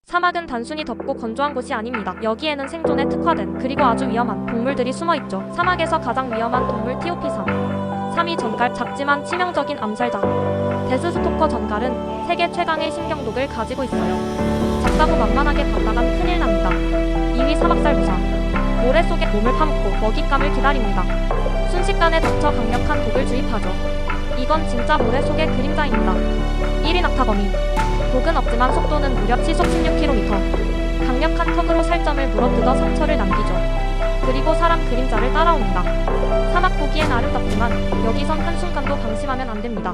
사막은 단순히 덥고 건조한 곳이 아닙니다. 여기에는 생존에 특화된 그리고 아주 위험한 동물들이 숨어있죠. 사막에서 가장 위험한 동물 티오피삼. 3위 전갈, 작지만 치명적인 암살자. 데스스토커 전갈은 세계 최강의 신경독을 가지고 있어요. 작다고 만만하게 봤다간 큰일 납니다. 2위 사막살부사. 모래 속에 몸을 파묻고 먹잇감을 기다립니다. 순식간에 덮쳐 강력한 독을 주입하죠. 이건 진짜 모래 속의 그림자입니다. 1위 낙타거미. 독은 없지만 속도는 무려 시속 16km. 강력한 턱으로 살점을 물어뜯어 상처를 남기죠. 그리고 사람 그림자를 따라옵니다. 사막 보기엔 아름답지만 여기선 한순간도 방심하면 안 됩니다.